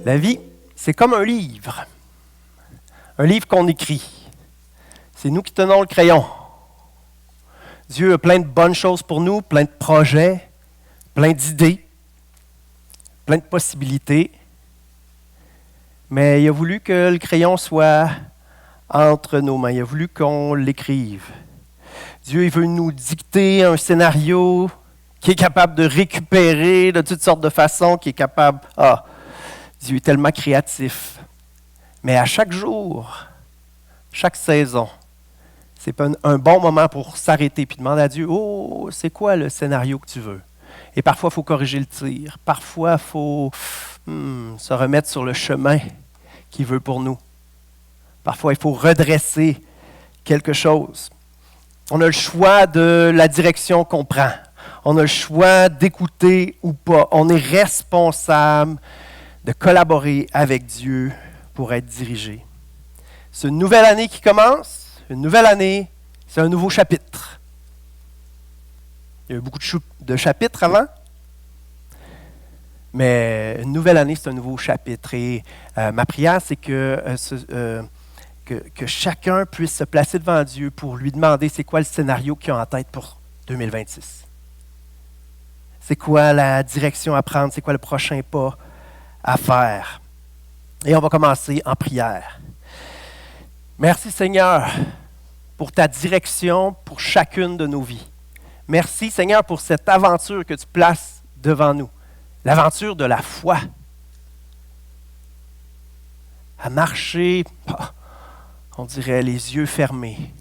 La vie, c'est comme un livre qu'on écrit. C'est nous qui tenons le crayon. Dieu a plein de bonnes choses pour nous, plein de projets, plein d'idées, plein de possibilités. Mais il a voulu que le crayon soit entre nos mains. Il a voulu qu'on l'écrive. Dieu, il veut nous dicter un scénario qui est capable de récupérer de toutes sortes de façons, qui est capable... Dieu est tellement créatif. Mais à chaque jour, chaque saison, c'est un bon moment pour s'arrêter et demander à Dieu, oh, c'est quoi le scénario que tu veux? Et parfois, il faut corriger le tir. Parfois, il faut se remettre sur le chemin qu'il veut pour nous. Parfois, il faut redresser quelque chose. On a le choix de la direction qu'on prend. On a le choix d'écouter ou pas. On est responsable de collaborer avec Dieu pour être dirigé. C'est une nouvelle année qui commence. Une nouvelle année, c'est un nouveau chapitre. Il y a eu beaucoup de chapitres avant, mais une nouvelle année, c'est un nouveau chapitre. Et ma prière, c'est que chacun puisse se placer devant Dieu pour lui demander c'est quoi le scénario qu'il a en tête pour 2026. C'est quoi la direction à prendre, c'est quoi le prochain pas à faire. Et on va commencer en prière. Merci Seigneur pour ta direction pour chacune de nos vies. Merci Seigneur pour cette aventure que tu places devant nous. L'aventure de la foi. À marcher, on dirait les yeux fermés,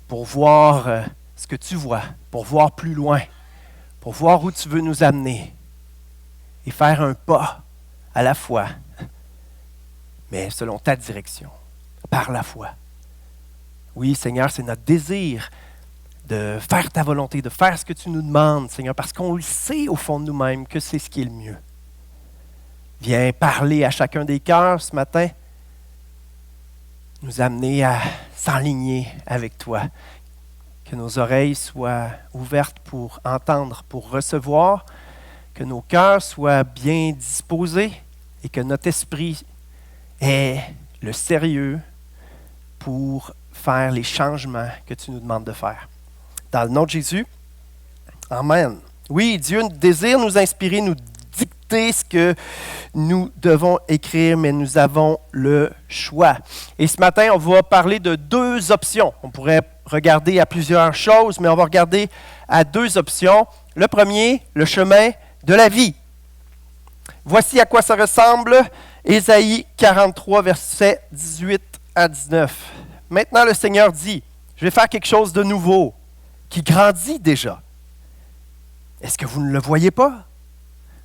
pour voir ce que tu vois, pour voir plus loin, pour voir où tu veux nous amener. Et faire un pas à la fois, mais selon ta direction, par la foi. Oui, Seigneur, c'est notre désir de faire ta volonté, de faire ce que tu nous demandes, Seigneur, parce qu'on le sait au fond de nous-mêmes que c'est ce qui est le mieux. Viens parler à chacun des cœurs ce matin, nous amener à s'enligner avec toi, que nos oreilles soient ouvertes pour entendre, pour recevoir, que nos cœurs soient bien disposés et que notre esprit ait le sérieux pour faire les changements que tu nous demandes de faire. Dans le nom de Jésus, Amen. Oui, Dieu désire nous inspirer, nous dicter ce que nous devons écrire, mais nous avons le choix. Et ce matin, on va parler de deux options. On pourrait regarder à plusieurs choses, mais on va regarder à deux options. Le premier, le chemin de la vie. Voici à quoi ça ressemble, Ésaïe 43, versets 18 à 19. Maintenant, le Seigneur dit, je vais faire quelque chose de nouveau, qui grandit déjà. Est-ce que vous ne le voyez pas?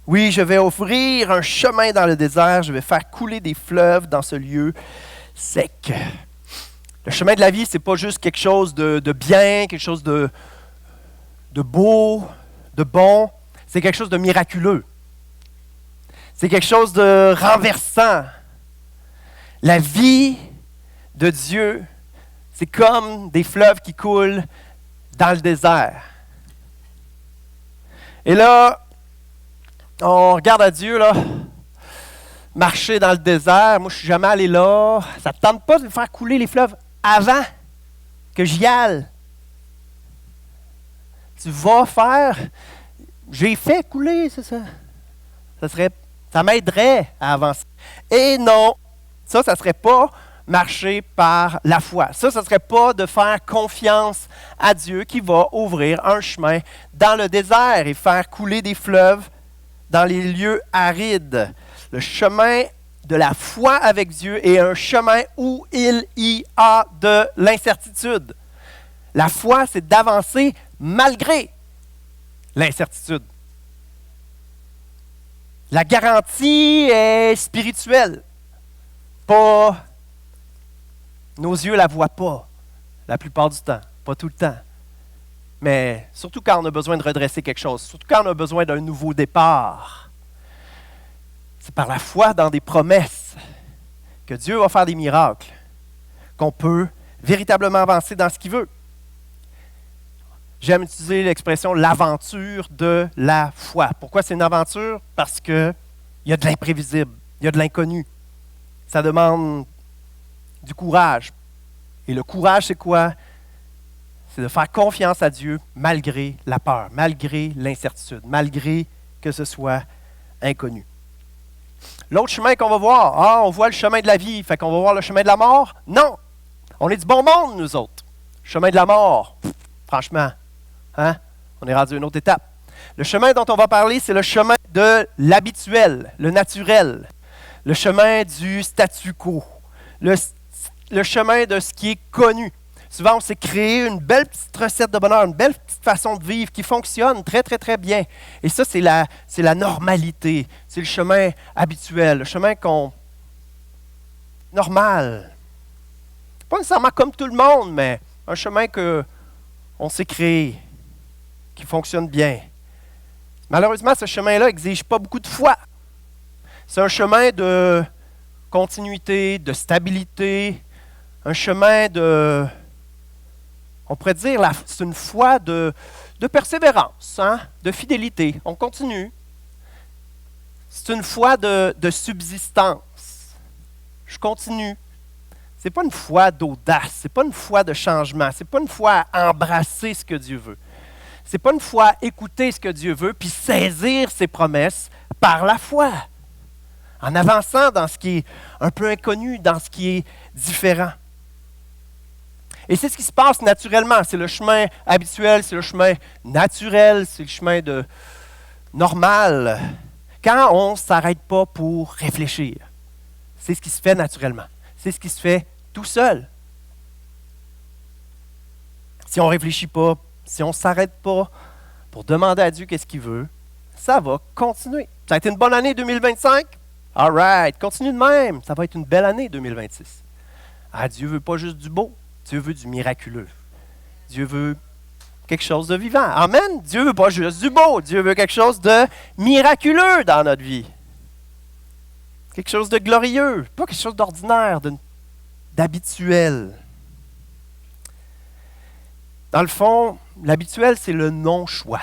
Oui, je vais ouvrir un chemin dans le désert, je vais faire couler des fleuves dans ce lieu sec. Le chemin de la vie, ce n'est pas juste quelque chose de bien, quelque chose de beau, de bon. C'est quelque chose de miraculeux. C'est quelque chose de renversant. La vie de Dieu, c'est comme des fleuves qui coulent dans le désert. Et là, on regarde à Dieu, là, marcher dans le désert. Moi, je ne suis jamais allé là. Ça ne te tente pas de faire couler les fleuves avant que j'y aille. Tu vas faire... J'ai fait couler, c'est ça. Ça m'aiderait à avancer. Et non, ça ne serait pas marcher par la foi. Ça ne serait pas de faire confiance à Dieu qui va ouvrir un chemin dans le désert et faire couler des fleuves dans les lieux arides. Le chemin de la foi avec Dieu est un chemin où il y a de l'incertitude. La foi, c'est d'avancer malgré l'incertitude. La garantie est spirituelle. Pas, nos yeux ne la voient pas la plupart du temps, pas tout le temps. Mais surtout quand on a besoin de redresser quelque chose, surtout quand on a besoin d'un nouveau départ. C'est par la foi dans des promesses que Dieu va faire des miracles, qu'on peut véritablement avancer dans ce qu'il veut. J'aime utiliser l'expression l'aventure de la foi. Pourquoi c'est une aventure? Parce qu'il y a de l'imprévisible, il y a de l'inconnu. Ça demande du courage. Et le courage, c'est quoi? C'est de faire confiance à Dieu malgré la peur, malgré l'incertitude, malgré que ce soit inconnu. L'autre chemin qu'on va voir, on voit le chemin de la vie, fait qu'on va voir le chemin de la mort? Non! On est du bon monde, nous autres. Chemin de la mort, franchement, on est rendu à une autre étape. Le chemin dont on va parler, c'est le chemin de l'habituel, le naturel, le chemin du statu quo, le chemin de ce qui est connu. Souvent, on s'est créé une belle petite recette de bonheur, une belle petite façon de vivre qui fonctionne très, très, très bien. Et ça, c'est la normalité, c'est le chemin habituel, le chemin normal. Pas nécessairement comme tout le monde, mais un chemin qu'on s'est créé, qui fonctionne bien. Malheureusement, ce chemin-là n'exige pas beaucoup de foi. C'est un chemin de continuité, de stabilité, un chemin on pourrait dire, c'est une foi de persévérance, de fidélité. On continue. C'est une foi de subsistance. Je continue. Ce n'est pas une foi d'audace, ce n'est pas une foi de changement, ce n'est pas une foi à embrasser ce que Dieu veut. Ce n'est pas une foi à écouter ce que Dieu veut, puis saisir ses promesses par la foi, en avançant dans ce qui est un peu inconnu, dans ce qui est différent. Et c'est ce qui se passe naturellement. C'est le chemin habituel, c'est le chemin naturel, c'est le chemin normal. Quand on ne s'arrête pas pour réfléchir, c'est ce qui se fait naturellement. C'est ce qui se fait tout seul. Si on ne réfléchit pas, si on ne s'arrête pas pour demander à Dieu qu'est-ce qu'il veut, ça va continuer. Ça a été une bonne année 2025? All right, continue de même. Ça va être une belle année 2026. Dieu ne veut pas juste du beau. Dieu veut du miraculeux. Dieu veut quelque chose de vivant. Amen. Dieu ne veut pas juste du beau. Dieu veut quelque chose de miraculeux dans notre vie. Quelque chose de glorieux. Pas quelque chose d'ordinaire, d'habituel. Dans le fond, l'habituel, c'est le non-choix.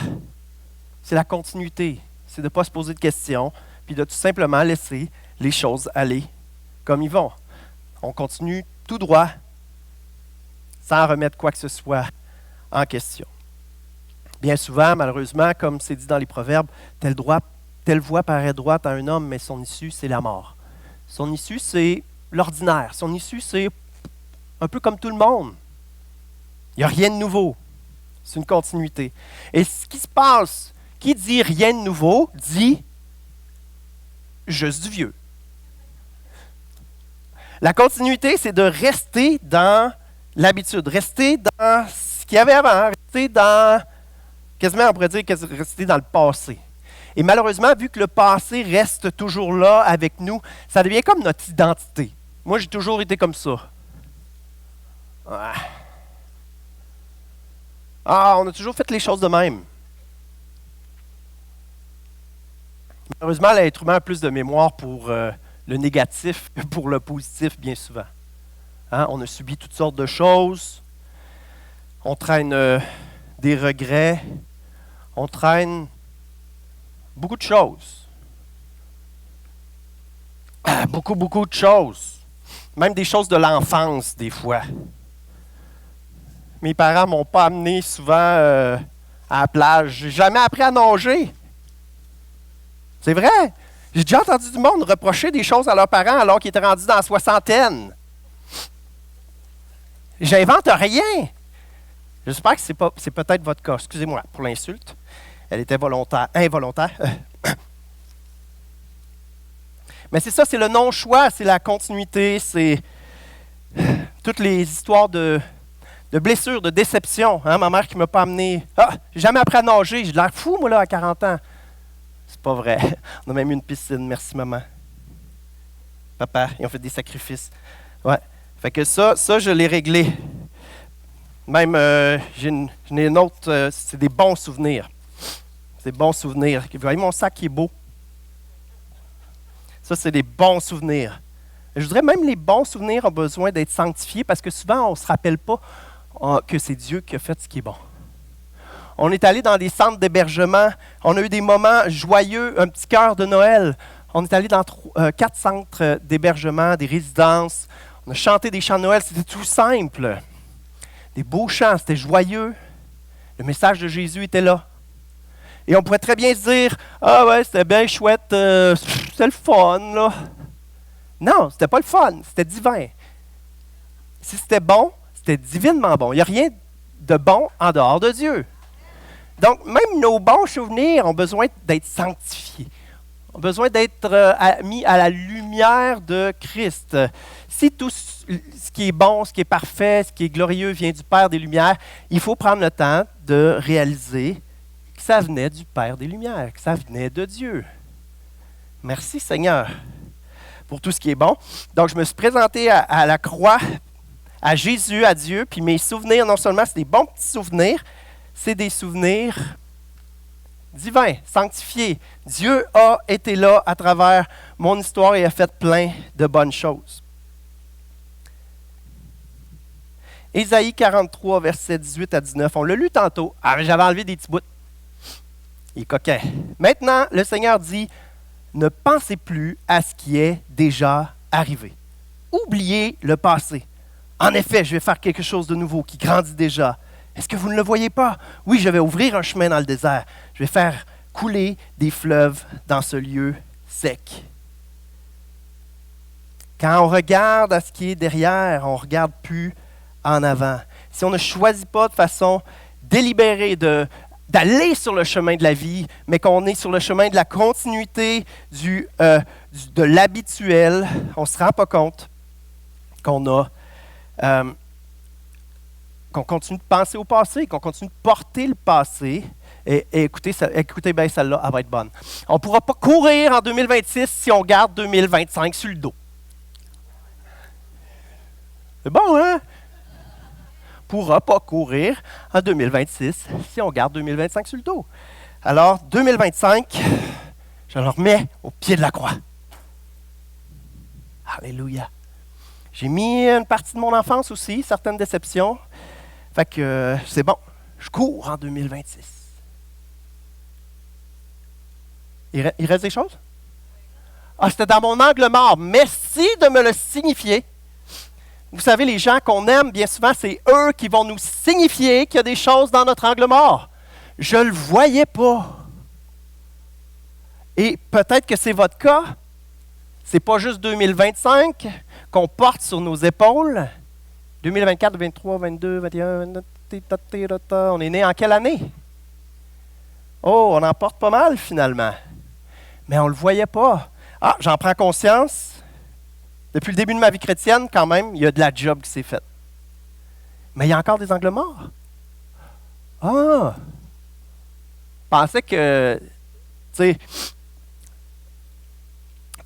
C'est la continuité. C'est de ne pas se poser de questions, puis de tout simplement laisser les choses aller comme ils vont. On continue tout droit, sans remettre quoi que ce soit en question. Bien souvent, malheureusement, comme c'est dit dans les Proverbes, telle voie paraît droite à un homme, mais son issue, c'est la mort. Son issue, c'est l'ordinaire. Son issue, c'est un peu comme tout le monde. Il n'y a rien de nouveau. C'est une continuité. Et ce qui se passe, qui dit rien de nouveau, dit juste du vieux. La continuité, c'est de rester dans l'habitude, rester dans ce qu'il y avait avant, rester dans, quasiment on pourrait dire, rester dans le passé. Et malheureusement, vu que le passé reste toujours là avec nous, ça devient comme notre identité. Moi, j'ai toujours été comme ça. On a toujours fait les choses de même. Malheureusement, l'être humain a plus de mémoire pour le négatif que pour le positif, bien souvent. On a subi toutes sortes de choses. On traîne des regrets. On traîne beaucoup de choses. Beaucoup de choses. Même des choses de l'enfance, des fois. Mes parents ne m'ont pas amené souvent à la plage. J'ai jamais appris à nager. C'est vrai. J'ai déjà entendu du monde reprocher des choses à leurs parents alors qu'ils étaient rendus dans la soixantaine. J'invente rien. J'espère que c'est peut-être votre cas. Excusez-moi pour l'insulte. Elle était involontaire. Mais c'est ça, c'est le non-choix, c'est la continuité, c'est toutes les histoires de blessures, de déceptions. Ma mère qui ne m'a pas amené. J'ai jamais appris à nager. J'ai l'air fou, moi, là, à 40 ans. C'est pas vrai. On a même eu une piscine. Merci, maman. Papa, ils ont fait des sacrifices. Ouais. Fait que ça, je l'ai réglé. Même, j'en ai une autre, c'est des bons souvenirs. C'est des bons souvenirs. Vous voyez mon sac qui est beau? Ça, c'est des bons souvenirs. Je dirais même les bons souvenirs ont besoin d'être sanctifiés parce que souvent, on ne se rappelle pas que c'est Dieu qui a fait ce qui est bon. On est allé dans des centres d'hébergement. On a eu des moments joyeux, un petit cœur de Noël. On est allé dans 4 centres d'hébergement, des résidences. On a chanté des chants de Noël. C'était tout simple. Des beaux chants, c'était joyeux. Le message de Jésus était là. Et on pourrait très bien se dire, « Ah ouais, c'était bien chouette, c'était le fun, là. » Non, c'était pas le fun, c'était divin. Si c'était bon, c'était divinement bon. Il n'y a rien de bon en dehors de Dieu. Donc, même nos bons souvenirs ont besoin d'être sanctifiés, ont besoin d'être mis à la lumière de Christ. Si tout ce qui est bon, ce qui est parfait, ce qui est glorieux vient du Père des Lumières, il faut prendre le temps de réaliser que ça venait du Père des Lumières, que ça venait de Dieu. Merci Seigneur pour tout ce qui est bon. Donc, je me suis présenté à la croix, à Jésus, à Dieu, puis mes souvenirs, non seulement c'est des bons petits souvenirs, c'est des souvenirs divins, sanctifiés. Dieu a été là à travers mon histoire et a fait plein de bonnes choses. Ésaïe 43, versets 18 à 19. On l'a lu tantôt. Ah, mais j'avais enlevé des petits bouts. Il est coquin. Maintenant, le Seigneur dit, ne pensez plus à ce qui est déjà arrivé. Oubliez le passé. En effet, je vais faire quelque chose de nouveau qui grandit déjà. Est-ce que vous ne le voyez pas? Oui, je vais ouvrir un chemin dans le désert. Je vais faire couler des fleuves dans ce lieu sec. Quand on regarde à ce qui est derrière, on ne regarde plus en avant. Si on ne choisit pas de façon délibérée d'aller sur le chemin de la vie, mais qu'on est sur le chemin de la continuité, de l'habituel, on ne se rend pas compte qu'on continue de penser au passé, qu'on continue de porter le passé. Et écoutez bien, celle-là, elle va être bonne. On ne pourra pas courir en 2026 si on garde 2025 sur le dos. C'est bon, hein? On ne pourra pas courir en 2026 si on garde 2025 sur le dos. Alors, 2025, je le remets au pied de la croix. Alléluia. J'ai mis une partie de mon enfance aussi, certaines déceptions. Fait que c'est bon, je cours en 2026. Il reste des choses? Ah, c'était dans mon angle mort. Merci de me le signifier. Vous savez, les gens qu'on aime, bien souvent, c'est eux qui vont nous signifier qu'il y a des choses dans notre angle mort. Je ne le voyais pas. Et peut-être que c'est votre cas. Ce n'est pas juste 2025 qu'on porte sur nos épaules. 2024, 2023, 2022, 2021, on est né en quelle année? Oh, on en porte pas mal finalement. Mais on ne le voyait pas. Ah, j'en prends conscience. Depuis le début de ma vie chrétienne, quand même, il y a de la job qui s'est faite. Mais il y a encore des angles morts. Ah! Je pensais que, tu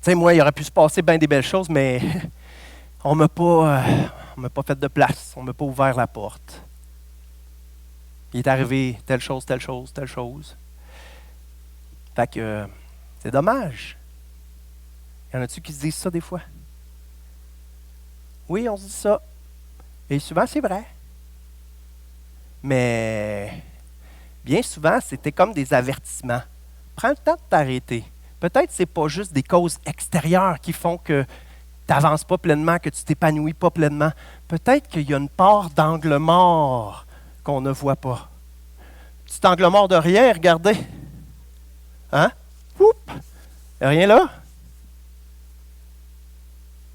sais, moi, il aurait pu se passer bien des belles choses, mais on ne m'a pas fait de place. On ne m'a pas ouvert la porte. Il est arrivé telle chose, telle chose, telle chose. Fait que c'est dommage. Y en a-tu qui se disent ça des fois? Oui, on se dit ça. Et souvent, c'est vrai. Mais bien souvent, c'était comme des avertissements. Prends le temps de t'arrêter. Peut-être que ce n'est pas juste des causes extérieures qui font que tu n'avances pas pleinement, que tu t'épanouis pas pleinement. Peut-être qu'il y a une part d'angle mort qu'on ne voit pas. Petit angle mort de rien, regardez. Hein? Oups! Il n'y a rien là?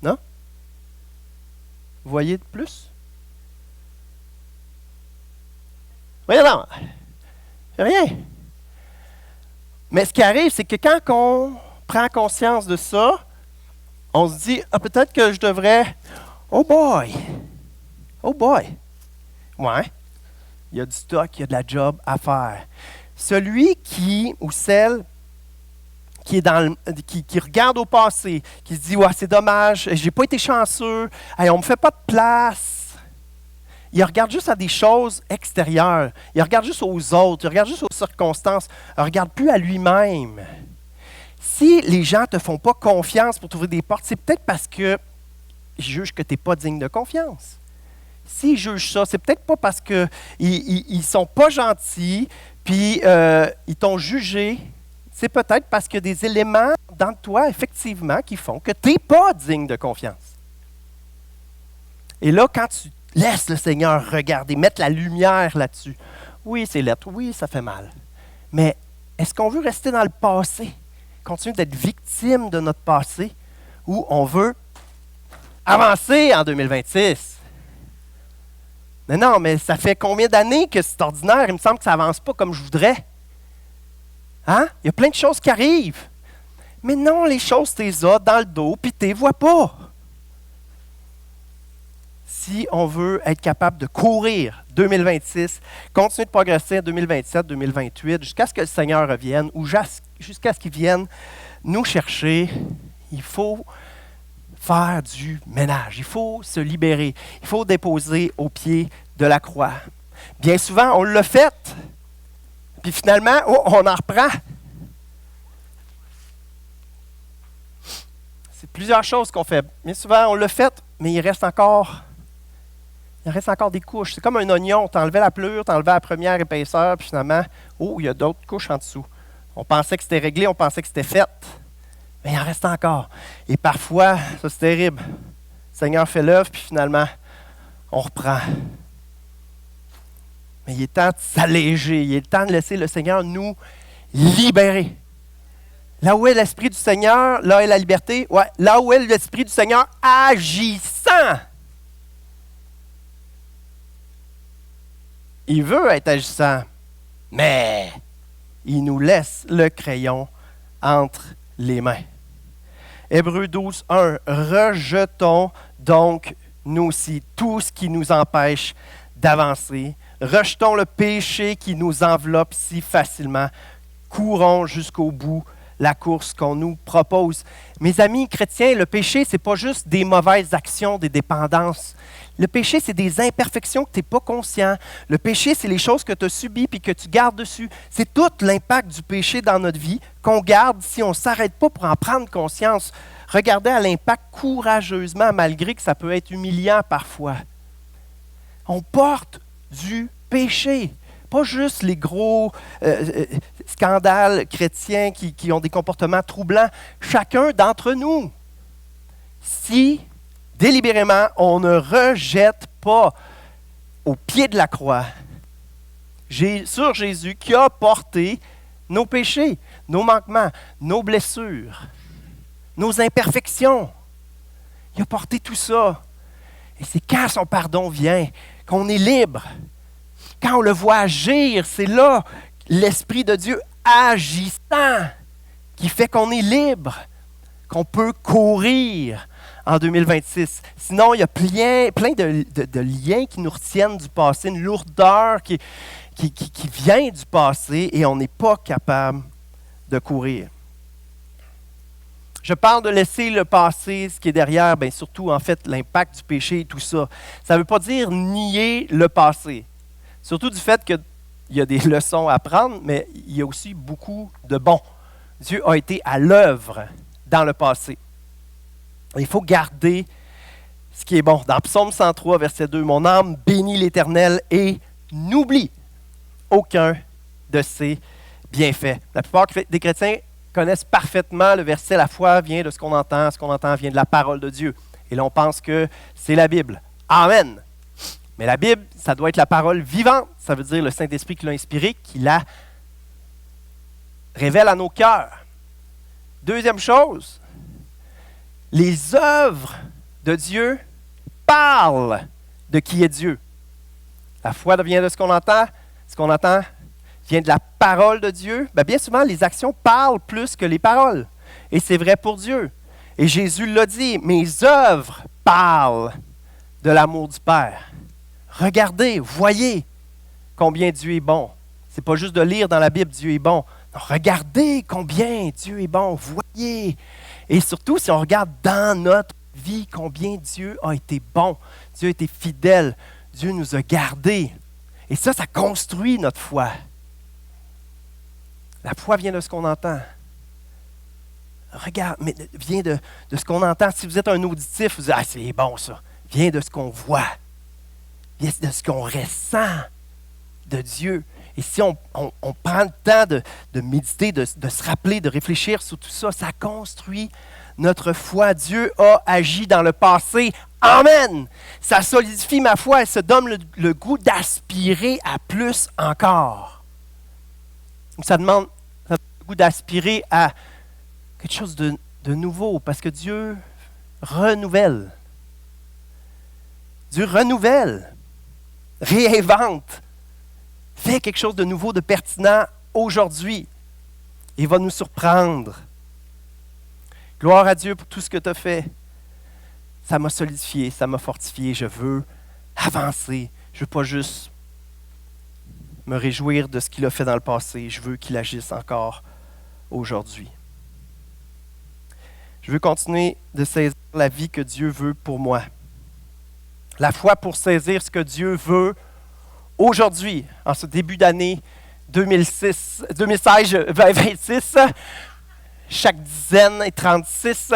Non? Vous voyez de plus? Voyez non. Il n'y a rien. Mais ce qui arrive, c'est que quand on prend conscience de ça, on se dit, ah, peut-être que je devrais... Oh boy! Oh boy! Ouais. Il y a du stock, il y a de la job à faire. Celui qui, ou celle qui, qui regarde au passé, qui se dit, ouais, c'est dommage, j'ai pas été chanceux, hey, on me fait pas de place. Il regarde juste à des choses extérieures. Il regarde juste aux autres. Il regarde juste aux circonstances. Il ne regarde plus à lui-même. Si les gens ne te font pas confiance pour t'ouvrir des portes, c'est peut-être parce que juge que tu n'es pas digne de confiance. S'ils jugent ça, c'est peut-être pas parce qu'ils ne sont pas gentils, puis ils t'ont jugé. C'est peut-être parce qu'il y a des éléments dans toi, effectivement, qui font que tu n'es pas digne de confiance. Et là, quand tu laisses le Seigneur regarder, mettre la lumière là-dessus, oui, c'est lettre, oui, ça fait mal. Mais est-ce qu'on veut rester dans le passé, continuer d'être victime de notre passé, ou on veut avancer en 2026? Mais non, mais ça fait combien d'années que c'est ordinaire? Il me semble que ça n'avance pas comme je voudrais. Hein? Il y a plein de choses qui arrivent. Mais non, les choses, tu les as dans le dos, puis tu ne les vois pas. Si on veut être capable de courir 2026, continuer de progresser en 2027, 2028, jusqu'à ce que le Seigneur revienne, ou jusqu'à ce qu'il vienne nous chercher, il faut faire du ménage. Il faut se libérer. Il faut déposer au pied de la croix. Bien souvent, on l'a fait. Puis finalement, on en reprend. C'est plusieurs choses qu'on fait. Bien souvent, on l'a fait, mais il reste encore des couches. C'est comme un oignon. Tu enlevais la pelure, tu enlevais la première épaisseur, puis finalement, il y a d'autres couches en dessous. On pensait que c'était réglé, on pensait que c'était fait. Mais il en reste encore. Et parfois, ça c'est terrible. Le Seigneur fait l'œuvre, puis finalement, on reprend. Mais il est temps de s'alléger. Il est temps de laisser le Seigneur nous libérer. Là où est l'Esprit du Seigneur, là est la liberté. Ouais, là où est l'Esprit du Seigneur agissant. Il veut être agissant, mais il nous laisse le crayon entre les mains. Hébreux 12, 1. Rejetons donc, nous aussi, tout ce qui nous empêche d'avancer. Rejetons le péché qui nous enveloppe si facilement. Courons jusqu'au bout la course qu'on nous propose. Mes amis chrétiens, le péché, ce n'est pas juste des mauvaises actions, des dépendances. Le péché, c'est des imperfections que tu n'es pas conscient. Le péché, c'est les choses que tu as subies et que tu gardes dessus. C'est tout l'impact du péché dans notre vie qu'on garde si on ne s'arrête pas pour en prendre conscience. Regardez à l'impact courageusement, malgré que ça peut être humiliant parfois. On porte du péché. Pas juste les gros scandales chrétiens qui ont des comportements troublants. Chacun d'entre nous, si délibérément on ne rejette pas au pied de la croix sur Jésus qui a porté nos péchés, nos manquements, nos blessures, nos imperfections. Il a porté tout ça. Et c'est quand son pardon vient qu'on est libre. Quand on le voit agir, c'est là l'Esprit de Dieu agissant qui fait qu'on est libre, qu'on peut courir en 2026. Sinon, il y a plein de liens qui nous retiennent du passé, une lourdeur qui vient du passé et on n'est pas capable de courir. Je parle de laisser le passé, ce qui est derrière, bien surtout en fait l'impact du péché et tout ça. Ça ne veut pas dire nier le passé. Surtout du fait qu'il y a des leçons à prendre, mais il y a aussi beaucoup de bon. Dieu a été à l'œuvre dans le passé. Il faut garder ce qui est bon. Dans Psaume 103, verset 2, « Mon âme bénit l'Éternel et n'oublie aucun de ses bienfaits. » La plupart des chrétiens connaissent parfaitement le verset « La foi vient de ce qu'on entend vient de la parole de Dieu. » Et là, on pense que c'est la Bible. Amen. Mais la Bible, ça doit être la parole vivante. Ça veut dire le Saint-Esprit qui l'a inspirée, qui la révèle à nos cœurs. Deuxième chose, les œuvres de Dieu parlent de qui est Dieu. La foi vient de ce qu'on entend vient de la parole de Dieu. Bien souvent, les actions parlent plus que les paroles. Et c'est vrai pour Dieu. Et Jésus l'a dit, mes œuvres parlent de l'amour du Père. Regardez, voyez combien Dieu est bon. Ce n'est pas juste de lire dans la Bible, Dieu est bon. Non, regardez combien Dieu est bon, voyez. Et surtout, si on regarde dans notre vie, combien Dieu a été bon, Dieu a été fidèle, Dieu nous a gardés. Et ça construit notre foi. La foi vient de ce qu'on entend. regarde, mais vient de ce qu'on entend. Si vous êtes un auditif, vous dites, ah, c'est bon ça. Vient de ce qu'on voit. Vient de ce qu'on ressent de Dieu. Et si on prend le temps de méditer, de se rappeler, de réfléchir sur tout ça, ça construit notre foi. Dieu a agi dans le passé. Amen! Ça solidifie ma foi et se donne le goût d'aspirer à plus encore. Ça donne le goût d'aspirer à quelque chose de nouveau, parce que Dieu renouvelle. Dieu renouvelle, réinvente, fait quelque chose de nouveau, de pertinent aujourd'hui. Il va nous surprendre. Gloire à Dieu pour tout ce que tu as fait. Ça m'a solidifié, ça m'a fortifié. Je veux avancer. Je ne veux pas juste me réjouir de ce qu'il a fait dans le passé. Je veux qu'il agisse encore aujourd'hui. Je veux continuer de saisir la vie que Dieu veut pour moi. La foi pour saisir ce que Dieu veut aujourd'hui, en ce début d'année 2016-2026, chaque dizaine et 36,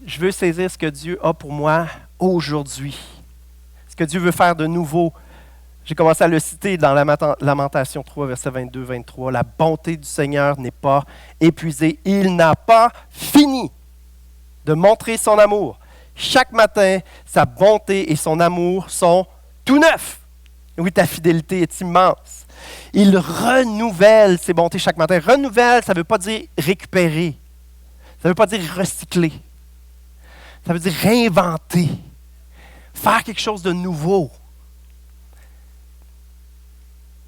je veux saisir ce que Dieu a pour moi aujourd'hui. Ce que Dieu veut faire de nouveau. J'ai commencé à le citer dans Lamentation 3, verset 22-23. La bonté du Seigneur n'est pas épuisée. Il n'a pas fini de montrer son amour. Chaque matin, sa bonté et son amour sont tout neufs. Oui, ta fidélité est immense. Il renouvelle ses bontés chaque matin. Renouvelle, ça ne veut pas dire récupérer. Ça ne veut pas dire recycler. Ça veut dire réinventer. Faire quelque chose de nouveau.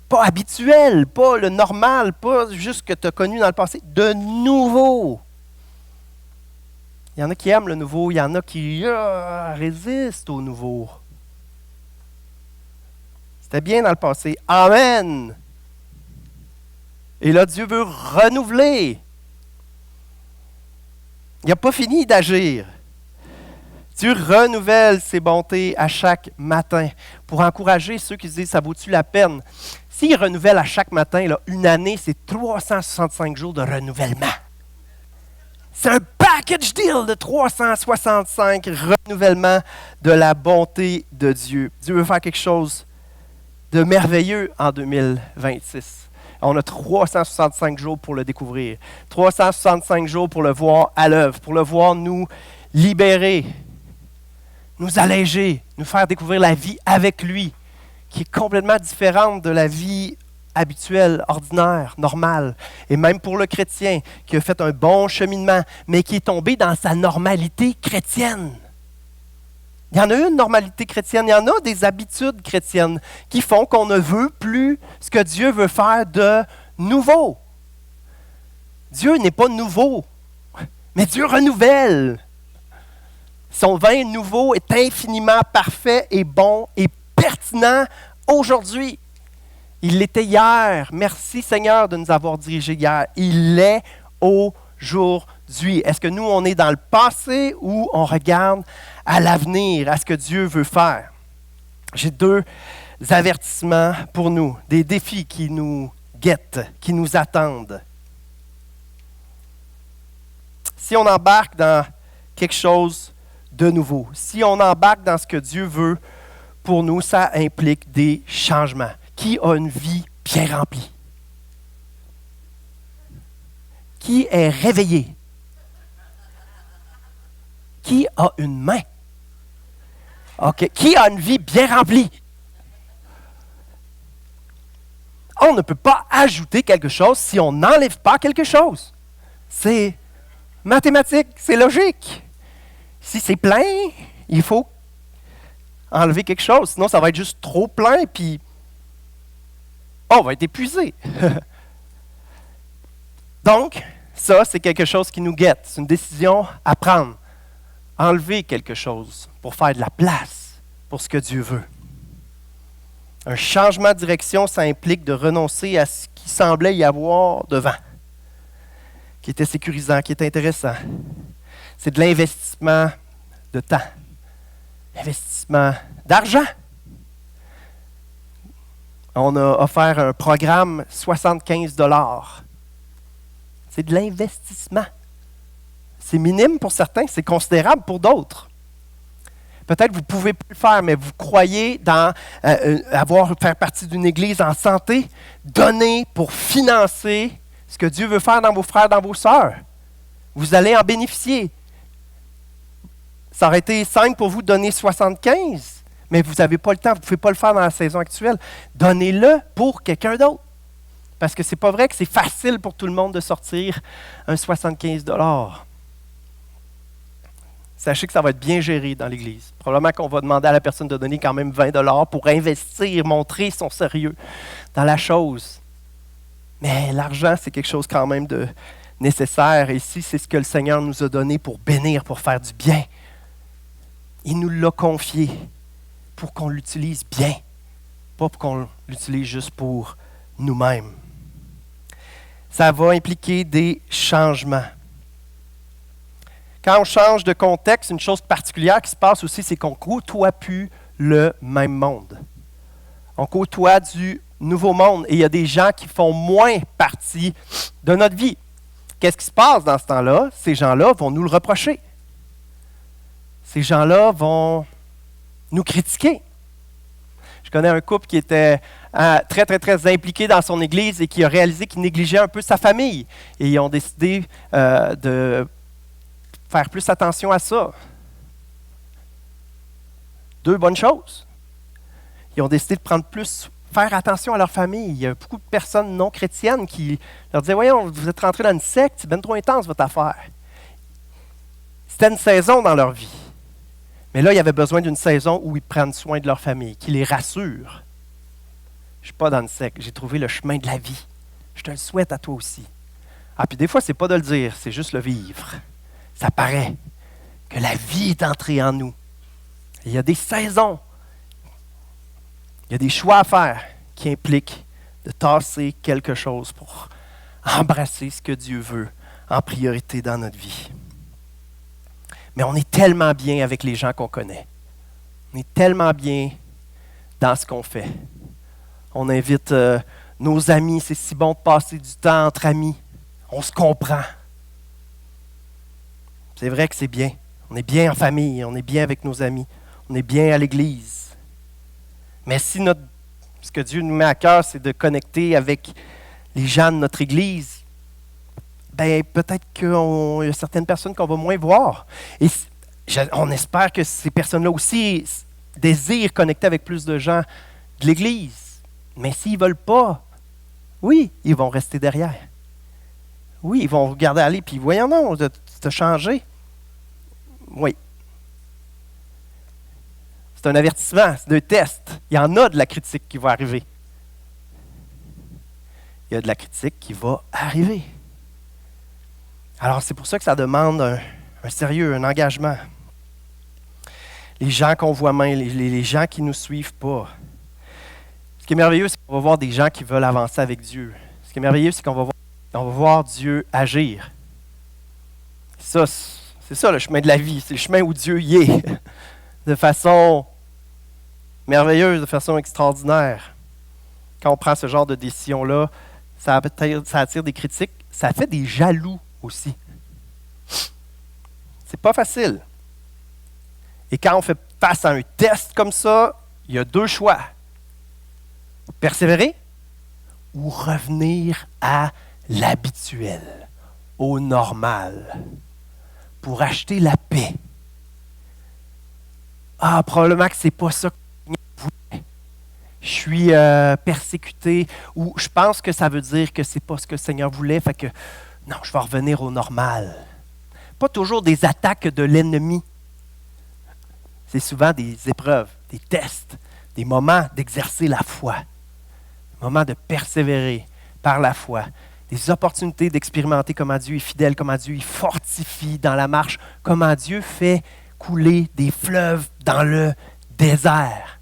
Pas habituel, pas le normal, pas juste ce que tu as connu dans le passé. De nouveau. Il y en a qui aiment le nouveau, il y en a qui résistent au nouveau. C'était bien dans le passé. Amen. Et là, Dieu veut renouveler. Il n'a pas fini d'agir. Dieu renouvelle ses bontés à chaque matin pour encourager ceux qui se disent « ça vaut-tu la peine ?» S'il renouvelle à chaque matin, là, une année, c'est 365 jours de renouvellement. C'est un package deal de 365 renouvellements de la bonté de Dieu. Dieu veut faire quelque chose de merveilleux en 2026. On a 365 jours pour le découvrir. 365 jours pour le voir à l'œuvre, pour le voir nous libérer, nous alléger, nous faire découvrir la vie avec lui, qui est complètement différente de la vie habituelle, ordinaire, normale. Et même pour le chrétien qui a fait un bon cheminement, mais qui est tombé dans sa normalité chrétienne. Il y en a une normalité chrétienne, il y en a des habitudes chrétiennes qui font qu'on ne veut plus ce que Dieu veut faire de nouveau. Dieu n'est pas nouveau, mais Dieu renouvelle. Son vin nouveau est infiniment parfait et bon et pertinent aujourd'hui. Il l'était hier. Merci Seigneur de nous avoir dirigés hier. Il l'est aujourd'hui. Est-ce que nous, on est dans le passé ou on regarde à l'avenir, à ce que Dieu veut faire? J'ai 2 avertissements pour nous, des défis qui nous guettent, qui nous attendent. Si on embarque dans quelque chose de nouveau, si on embarque dans ce que Dieu veut pour nous, ça implique des changements. Qui a une vie bien remplie? Qui est réveillé? Qui a une main? OK. Qui a une vie bien remplie? On ne peut pas ajouter quelque chose si on n'enlève pas quelque chose. C'est mathématique, c'est logique. Si c'est plein, il faut enlever quelque chose. Sinon, ça va être juste trop plein, puis on va être épuisé. Donc, ça, c'est quelque chose qui nous guette. C'est une décision à prendre. Enlever quelque chose pour faire de la place pour ce que Dieu veut. Un changement de direction, ça implique de renoncer à ce qui semblait y avoir devant, qui était sécurisant, qui était intéressant. C'est de l'investissement de temps, investissement d'argent. On a offert un programme 75 $. C'est de l'investissement. C'est minime pour certains, c'est considérable pour d'autres. Peut-être que vous ne pouvez plus le faire, mais vous croyez dans faire partie d'une église en santé, donner pour financer ce que Dieu veut faire dans vos frères, dans vos sœurs. Vous allez en bénéficier. Ça aurait été simple pour vous de donner 75, mais vous n'avez pas le temps, vous ne pouvez pas le faire dans la saison actuelle. Donnez-le pour quelqu'un d'autre. Parce que ce n'est pas vrai que c'est facile pour tout le monde de sortir un 75 $. Sachez que ça va être bien géré dans l'Église. Probablement qu'on va demander à la personne de donner quand même 20 $ pour investir, montrer son sérieux dans la chose. Mais l'argent, c'est quelque chose quand même de nécessaire. Et ici, c'est ce que le Seigneur nous a donné pour bénir, pour faire du bien. Il nous l'a confié pour qu'on l'utilise bien, pas pour qu'on l'utilise juste pour nous-mêmes. Ça va impliquer des changements. Quand on change de contexte, une chose particulière qui se passe aussi, c'est qu'on ne côtoie plus le même monde. On côtoie du nouveau monde et il y a des gens qui font moins partie de notre vie. Qu'est-ce qui se passe dans ce temps-là? Ces gens-là vont nous le reprocher. Ces gens-là vont nous critiquer. Je connais un couple qui était très, très, très impliqué dans son église et qui a réalisé qu'il négligeait un peu sa famille. Et ils ont décidé de faire plus attention à ça. Deux bonnes choses. Ils ont décidé de faire attention à leur famille. Il y a beaucoup de personnes non chrétiennes qui leur disaient « Voyons, vous êtes rentrés dans une secte, c'est bien trop intense votre affaire. » C'était une saison dans leur vie. Mais là, il y avait besoin d'une saison où ils prennent soin de leur famille, qui les rassure. Je ne suis pas dans une secte, j'ai trouvé le chemin de la vie. Je te le souhaite à toi aussi. Ah, puis des fois, ce n'est pas de le dire, c'est juste le vivre. Ça paraît que la vie est entrée en nous. Il y a des saisons, il y a des choix à faire qui impliquent de tasser quelque chose pour embrasser ce que Dieu veut en priorité dans notre vie. Mais on est tellement bien avec les gens qu'on connaît. On est tellement bien dans ce qu'on fait. On invite nos amis, c'est si bon de passer du temps entre amis. On se comprend. C'est vrai que c'est bien. On est bien en famille, on est bien avec nos amis, on est bien à l'église. Mais si ce que Dieu nous met à cœur, c'est de connecter avec les gens de notre église, ben peut-être qu'il y a certaines personnes qu'on va moins voir. Et on espère que ces personnes-là aussi désirent connecter avec plus de gens de l'Église. Mais s'ils ne veulent pas, oui, ils vont rester derrière. Oui, ils vont regarder aller, puis voyons non, tu as changé. Oui. C'est un avertissement, c'est un test. Il y en a de la critique qui va arriver. Il y a de la critique qui va arriver. Alors, c'est pour ça que ça demande un sérieux, un engagement. Les gens qu'on voit moins, les gens qui ne nous suivent pas. Ce qui est merveilleux, c'est qu'on va voir des gens qui veulent avancer avec Dieu. Ce qui est merveilleux, c'est qu'on va voir Dieu agir. Ça, c'est ça le chemin de la vie. C'est le chemin où Dieu y est. De façon merveilleuse, de façon extraordinaire. Quand on prend ce genre de décision-là, ça attire des critiques. Ça fait des jaloux aussi. C'est pas facile. Et quand on fait face à un test comme ça, il y a deux choix. Persévérer ou revenir à l'habituel, au normal, pour acheter la paix. Ah, probablement que c'est pas ça que je voulais. Je suis persécuté, ou je pense que ça veut dire que c'est pas ce que le Seigneur voulait, fait que non, je vais revenir au normal. Pas toujours des attaques de l'ennemi. C'est souvent des épreuves, des tests, des moments d'exercer la foi, des moments de persévérer par la foi, des opportunités d'expérimenter comment Dieu est fidèle, comment Dieu est fortifie dans la marche, comment Dieu fait couler des fleuves dans le désert.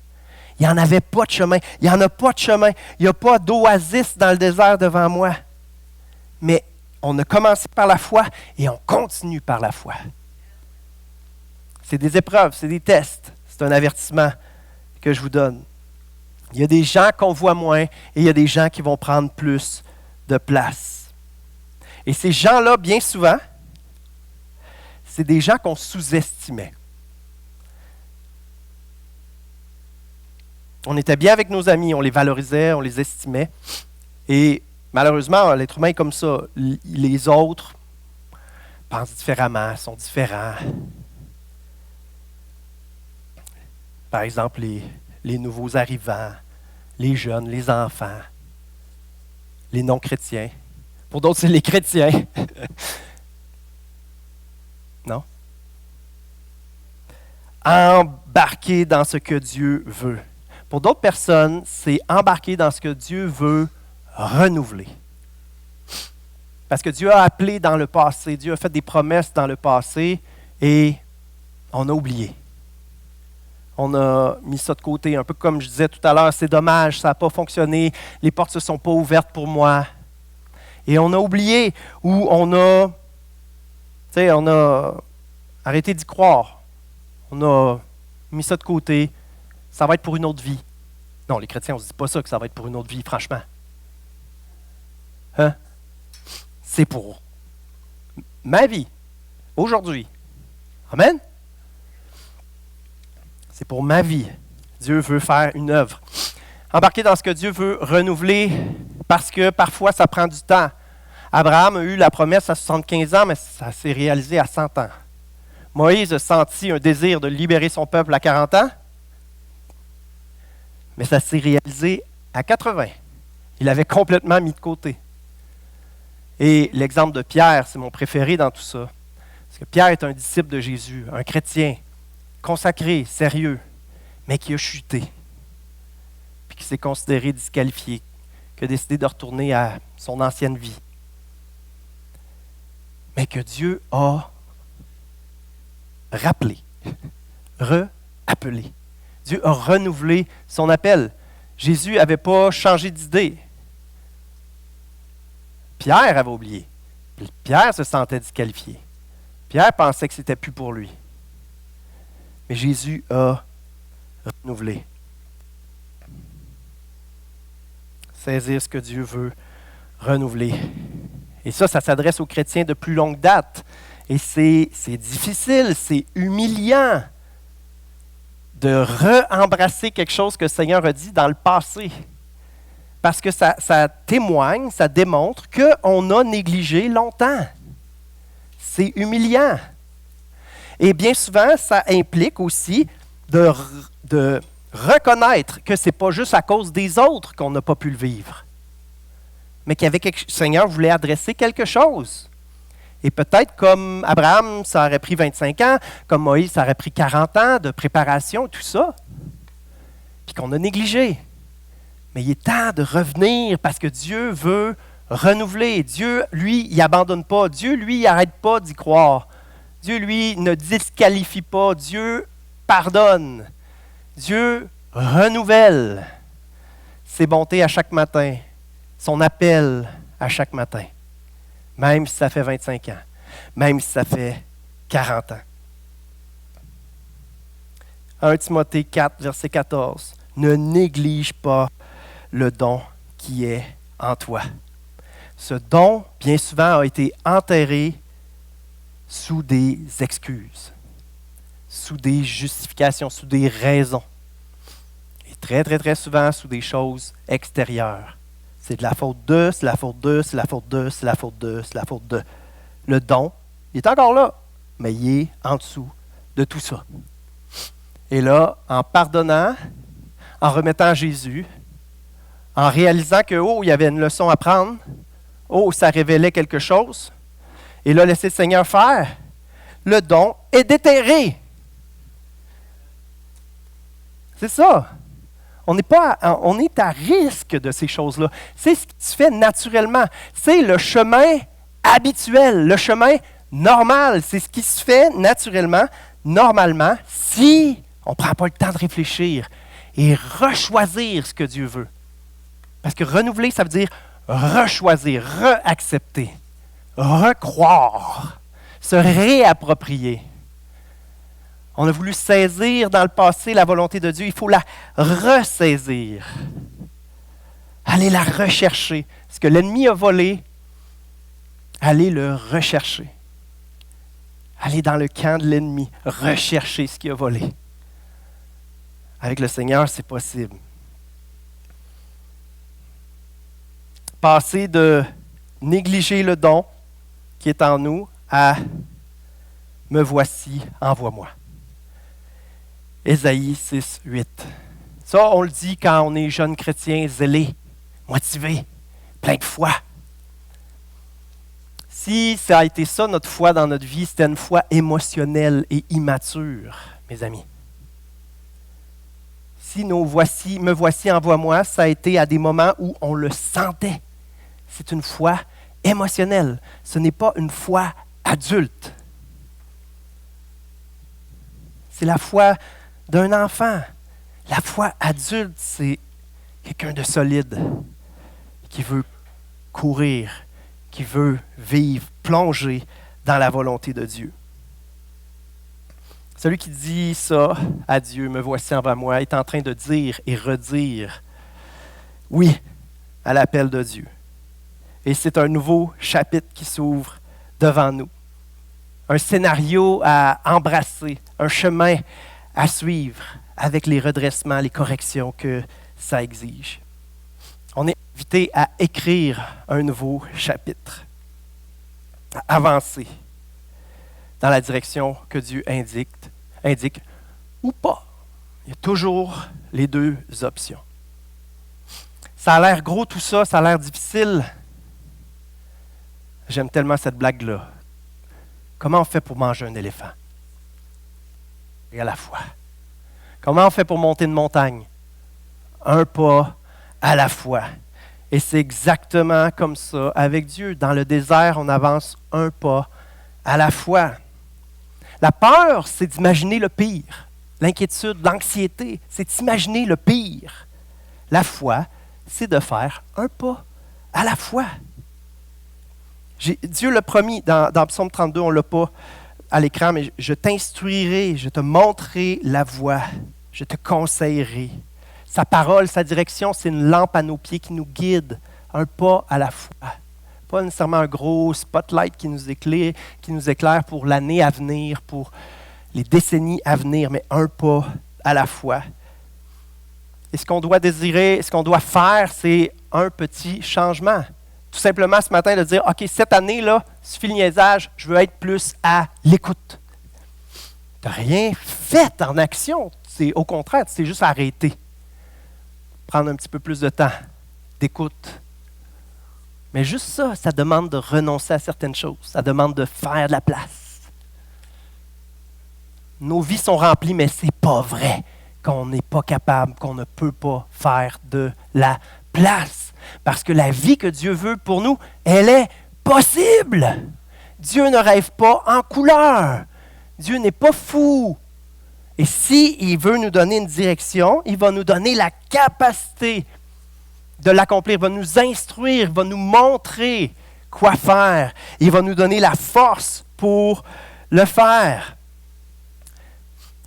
Il n'y en avait pas de chemin. Il n'y en a pas de chemin. Il n'y a pas d'oasis dans le désert devant moi. Mais on a commencé par la foi et on continue par la foi. C'est des épreuves, c'est des tests. C'est un avertissement que je vous donne. Il y a des gens qu'on voit moins et il y a des gens qui vont prendre plus de place. Et ces gens-là, bien souvent, c'est des gens qu'on sous-estimait. On était bien avec nos amis, on les valorisait, on les estimait. Et malheureusement, l'être humain est comme ça. Les autres pensent différemment, sont différents. Par exemple, les nouveaux arrivants, les jeunes, les enfants, les non-chrétiens. Pour d'autres, c'est les chrétiens. Non? Embarquer dans ce que Dieu veut. Pour d'autres personnes, c'est embarquer dans ce que Dieu veut renouveler. Parce que Dieu a appelé dans le passé, Dieu a fait des promesses dans le passé et on a oublié. On a mis ça de côté, un peu comme je disais tout à l'heure, c'est dommage, ça n'a pas fonctionné, les portes ne se sont pas ouvertes pour moi. Et on a oublié ou on a arrêté d'y croire. On a mis ça de côté. Ça va être pour une autre vie. Non, les chrétiens, on ne se dit pas ça, que ça va être pour une autre vie, franchement. Hein? C'est pour ma vie, aujourd'hui. Amen? C'est pour ma vie. Dieu veut faire une œuvre. Embarquer dans ce que Dieu veut renouveler, parce que parfois, ça prend du temps. Abraham a eu la promesse à 75 ans, mais ça s'est réalisé à 100 ans. Moïse a senti un désir de libérer son peuple à 40 ans, mais ça s'est réalisé à 80. Il avait complètement mis de côté. Et l'exemple de Pierre, c'est mon préféré dans tout ça. Parce que Pierre est un disciple de Jésus, un chrétien, consacré, sérieux, mais qui a chuté, puis qui s'est considéré disqualifié, qui a décidé de retourner à son ancienne vie. Mais que Dieu a rappelé, rappelé. Dieu a renouvelé son appel. Jésus n'avait pas changé d'idée. Pierre avait oublié. Pierre se sentait disqualifié. Pierre pensait que c'était plus pour lui. Mais Jésus a renouvelé. Saisir ce que Dieu veut renouveler. Et ça s'adresse aux chrétiens de plus longue date. Et c'est difficile, c'est humiliant de re-embrasser quelque chose que le Seigneur a dit dans le passé. Parce que ça témoigne, ça démontre qu'on a négligé longtemps. C'est humiliant. Et bien souvent, ça implique aussi de reconnaître que ce n'est pas juste à cause des autres qu'on n'a pas pu le vivre, mais le Seigneur voulait adresser quelque chose. Et peut-être comme Abraham, ça aurait pris 25 ans, comme Moïse, ça aurait pris 40 ans de préparation, tout ça, puis qu'on a négligé. Mais il est temps de revenir parce que Dieu veut renouveler. Dieu, lui, il n'abandonne pas. Dieu, lui, il n'arrête pas d'y croire. Dieu, lui, ne disqualifie pas. Dieu pardonne. Dieu renouvelle ses bontés à chaque matin, son appel à chaque matin. Même si ça fait 25 ans, même si ça fait 40 ans. 1 Timothée 4, verset 14. Ne néglige pas le don qui est en toi. Ce don, bien souvent, a été enterré sous des excuses, sous des justifications, sous des raisons. Et très, très, très souvent, sous des choses extérieures. C'est de la faute de, c'est la faute de, c'est la faute de, c'est la faute de, c'est la faute de. Le don, il est encore là, mais il est en dessous de tout ça. Et là, en pardonnant, en remettant Jésus, en réalisant que, il y avait une leçon à prendre, ça révélait quelque chose, et là, laisser le Seigneur faire, le don est déterré. C'est ça. On est à risque de ces choses-là. C'est ce qui se fait naturellement. C'est le chemin habituel, le chemin normal. C'est ce qui se fait naturellement, normalement, si on ne prend pas le temps de réfléchir et rechoisir ce que Dieu veut. Parce que renouveler, ça veut dire rechoisir, reaccepter, recroire, se réapproprier. On a voulu saisir dans le passé la volonté de Dieu, il faut la ressaisir. Aller la rechercher. Ce que l'ennemi a volé, allez le rechercher. aller dans le camp de l'ennemi, rechercher ce qui a volé. Avec le Seigneur, c'est possible. Passer de négliger le don qui est en nous à « me voici, envoie-moi ». Ésaïe 6, 8. Ça, on le dit quand on est jeune chrétien, zélé, motivé, plein de foi. Si ça a été ça, notre foi dans notre vie, c'était une foi émotionnelle et immature, mes amis. Si nos voici, me voici, envoie-moi, ça a été à des moments où on le sentait. C'est une foi émotionnelle. Ce n'est pas une foi adulte. C'est la foi d'un enfant. La foi adulte, c'est quelqu'un de solide qui veut courir, qui veut vivre, plonger dans la volonté de Dieu. Celui qui dit ça à Dieu, me voici envers moi, est en train de dire et redire oui à l'appel de Dieu. Et c'est un nouveau chapitre qui s'ouvre devant nous. Un scénario à embrasser, un chemin à suivre avec les redressements, les corrections que ça exige. On est invité à écrire un nouveau chapitre, à avancer dans la direction que Dieu indique ou pas. Il y a toujours les deux options. Ça a l'air gros tout ça, ça a l'air difficile. J'aime tellement cette blague-là. Comment on fait pour manger un éléphant? Et à la fois. Comment on fait pour monter une montagne? Un pas à la fois. Et c'est exactement comme ça avec Dieu. Dans le désert, on avance un pas à la fois. La peur, c'est d'imaginer le pire. L'inquiétude, l'anxiété, c'est d'imaginer le pire. La foi, c'est de faire un pas à la fois. Dieu l'a promis dans Psaume 32, on ne l'a pas à l'écran, mais je t'instruirai, je te montrerai la voie, je te conseillerai. Sa parole, sa direction, c'est une lampe à nos pieds qui nous guide, un pas à la fois. Pas nécessairement un gros spotlight qui nous éclaire pour l'année à venir, pour les décennies à venir, mais un pas à la fois. Et ce qu'on doit désirer, ce qu'on doit faire, c'est un petit changement. Tout simplement ce matin de dire, OK, cette année-là, suffit le niaisage, je veux être plus à l'écoute. Tu n'as rien fait en action. C'est au contraire, tu t'es juste arrêté. Prendre un petit peu plus de temps d'écoute. Mais juste ça, ça demande de renoncer à certaines choses. Ça demande de faire de la place. Nos vies sont remplies, mais ce n'est pas vrai qu'on n'est pas capable, qu'on ne peut pas faire de la place. Parce que la vie que Dieu veut pour nous, elle est possible. Dieu ne rêve pas en couleur. Dieu n'est pas fou. Et s'il veut nous donner une direction, il va nous donner la capacité de l'accomplir. Il va nous instruire, il va nous montrer quoi faire. Il va nous donner la force pour le faire.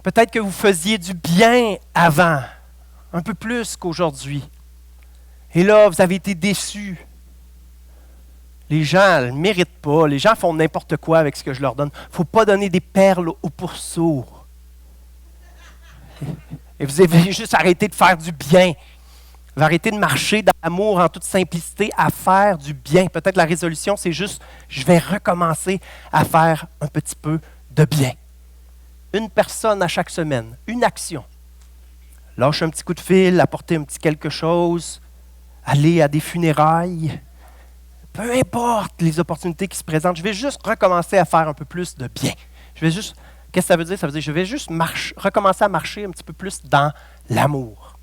Peut-être que vous faisiez du bien avant, un peu plus qu'aujourd'hui. Et là, vous avez été déçus. Les gens ne le méritent pas. Les gens font n'importe quoi avec ce que je leur donne. Il ne faut pas donner des perles aux pourceaux. Et vous avez juste arrêté de faire du bien. Vous avez arrêté de marcher dans l'amour en toute simplicité à faire du bien. Peut-être la résolution, c'est juste, je vais recommencer à faire un petit peu de bien. Une personne à chaque semaine, une action. Lâcher un petit coup de fil, apporter un petit quelque chose, aller à des funérailles. Peu importe les opportunités qui se présentent, je vais juste recommencer à faire un peu plus de bien. Qu'est-ce que ça veut dire? Ça veut dire que je vais juste recommencer à marcher un petit peu plus dans l'amour.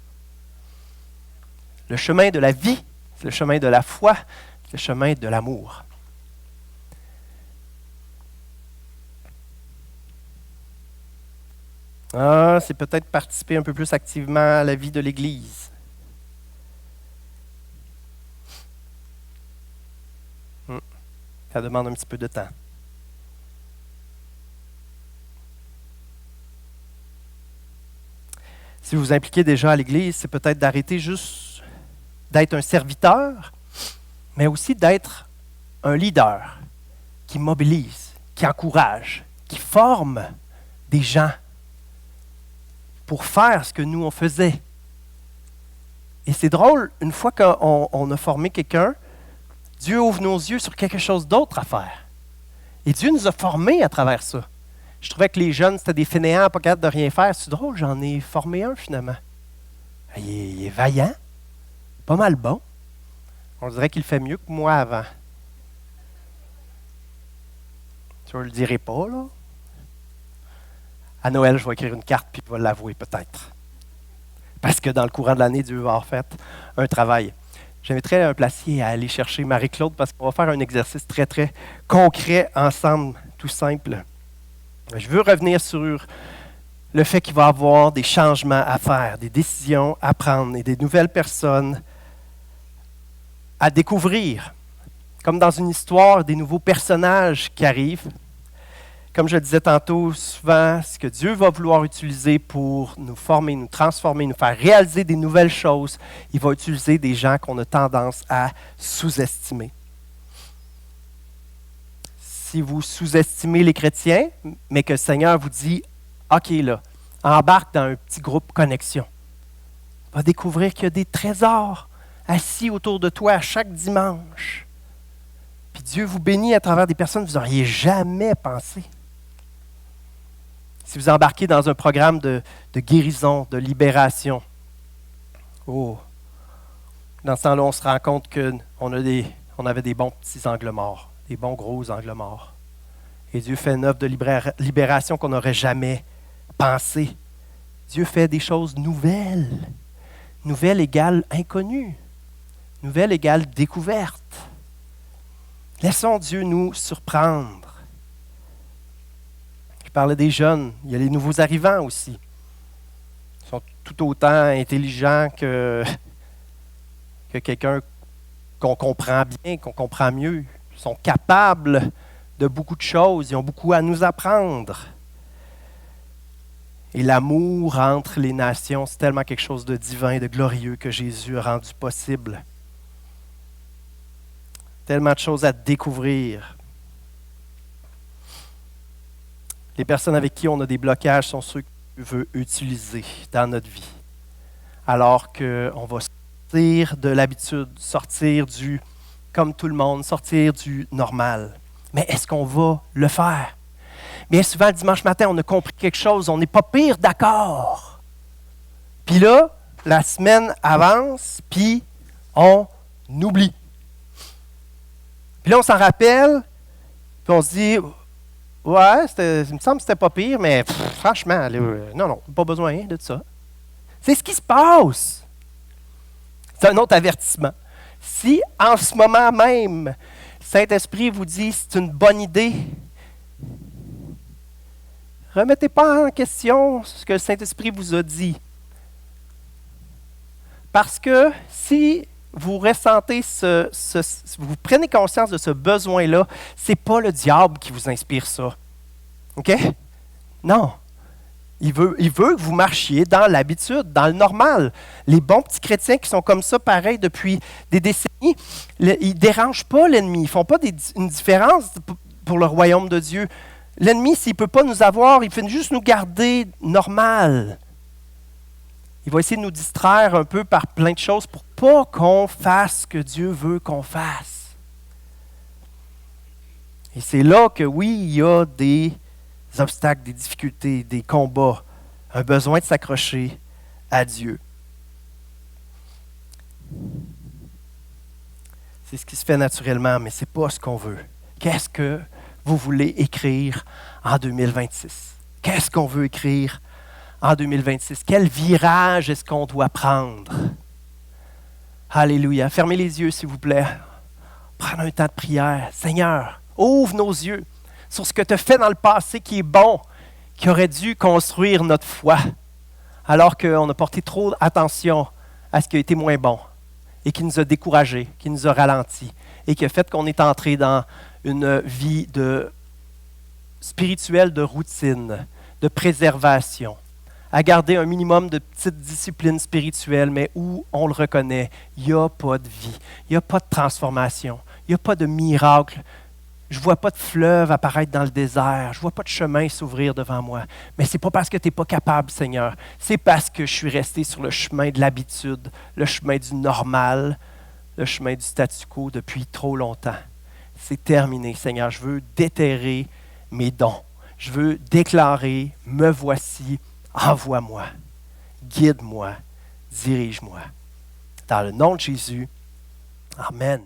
Le chemin de la vie, c'est le chemin de la foi, c'est le chemin de l'amour. C'est peut-être participer un peu plus activement à la vie de l'Église. Ça demande un petit peu de temps. Si vous vous impliquez déjà à l'Église, c'est peut-être d'arrêter juste d'être un serviteur, mais aussi d'être un leader qui mobilise, qui encourage, qui forme des gens pour faire ce que nous, on faisait. Et c'est drôle, une fois qu'on a formé quelqu'un, Dieu ouvre nos yeux sur quelque chose d'autre à faire. Et Dieu nous a formés à travers ça. Je trouvais que les jeunes, c'était des fainéants, pas capables de rien faire. C'est drôle, j'en ai formé un finalement. Il est vaillant, pas mal bon. On dirait qu'il fait mieux que moi avant. Tu ne le dirai pas, là? À Noël, je vais écrire une carte, puis il va l'avouer peut-être. Parce que dans le courant de l'année, Dieu va avoir fait un travail. J'inviterais un placier à aller chercher Marie-Claude parce qu'on va faire un exercice très, très concret ensemble, tout simple. Je veux revenir sur le fait qu'il va y avoir des changements à faire, des décisions à prendre et des nouvelles personnes à découvrir. Comme dans une histoire, des nouveaux personnages qui arrivent. Comme je le disais tantôt, souvent, ce que Dieu va vouloir utiliser pour nous former, nous transformer, nous faire réaliser des nouvelles choses, il va utiliser des gens qu'on a tendance à sous-estimer. Si vous sous-estimez les chrétiens, mais que le Seigneur vous dit « OK, là, embarque dans un petit groupe connexion. » Tu vas découvrir qu'il y a des trésors assis autour de toi à chaque dimanche. Puis Dieu vous bénit à travers des personnes que vous n'auriez jamais pensé. Si vous embarquez dans un programme de guérison, de libération, dans ce temps-là, on se rend compte qu'on avait des bons petits angles morts, des bons gros angles morts. Et Dieu fait une œuvre de libération qu'on n'aurait jamais pensé. Dieu fait des choses nouvelles. Nouvelle égale inconnue. Nouvelle égale découverte. Laissons Dieu nous surprendre. Je parlais des jeunes, il y a les nouveaux arrivants aussi. Ils sont tout autant intelligents que quelqu'un qu'on comprend bien, qu'on comprend mieux. Ils sont capables de beaucoup de choses, ils ont beaucoup à nous apprendre. Et l'amour entre les nations, c'est tellement quelque chose de divin, de glorieux que Jésus a rendu possible. Tellement de choses à découvrir. Les personnes avec qui on a des blocages sont ceux que Dieu veut utiliser dans notre vie. Alors qu'on va sortir de l'habitude, sortir du comme tout le monde, sortir du normal. Mais est-ce qu'on va le faire? Bien souvent, le dimanche matin, on a compris quelque chose, on n'est pas pire d'accord. Puis là, la semaine avance, puis on oublie. Puis là, on s'en rappelle, puis on se dit, ouais, il me semble que c'était pas pire, mais franchement, là, non, pas besoin de ça. C'est ce qui se passe. C'est un autre avertissement. Si, en ce moment même, le Saint-Esprit vous dit c'est une bonne idée, remettez pas en question ce que le Saint-Esprit vous a dit. Parce que si vous ressentez vous prenez conscience de ce besoin-là, ce n'est pas le diable qui vous inspire ça. OK? Non. Il veut que vous marchiez dans l'habitude, dans le normal. Les bons petits chrétiens qui sont comme ça, pareil, depuis des décennies, ils ne dérangent pas l'ennemi. Ils ne font pas une différence pour le royaume de Dieu. L'ennemi, s'il ne peut pas nous avoir, il fait juste nous garder normal. Il va essayer de nous distraire un peu par plein de choses pour pas qu'on fasse ce que Dieu veut qu'on fasse. Et c'est là que oui, il y a des obstacles, des difficultés, des combats, un besoin de s'accrocher à Dieu. C'est ce qui se fait naturellement, mais ce n'est pas ce qu'on veut. Qu'est-ce que vous voulez écrire en 2026? Qu'est-ce qu'on veut écrire en 2026? Quel virage est-ce qu'on doit prendre? Alléluia. Fermez les yeux, s'il vous plaît. Prenez un temps de prière. Seigneur, ouvre nos yeux sur ce que tu as fait dans le passé qui est bon, qui aurait dû construire notre foi, alors qu'on a porté trop attention à ce qui a été moins bon et qui nous a découragés, qui nous a ralentis et qui a fait qu'on est entré dans une vie spirituelle de routine, de préservation, à garder un minimum de petites disciplines spirituelles, mais où on le reconnaît, il n'y a pas de vie, il n'y a pas de transformation, il n'y a pas de miracle. Je ne vois pas de fleuve apparaître dans le désert. Je ne vois pas de chemin s'ouvrir devant moi. Mais ce n'est pas parce que tu n'es pas capable, Seigneur. C'est parce que je suis resté sur le chemin de l'habitude, le chemin du normal, le chemin du statu quo depuis trop longtemps. C'est terminé, Seigneur. Je veux déterrer mes dons. Je veux déclarer, me voici, envoie-moi, guide-moi, dirige-moi. Dans le nom de Jésus, Amen.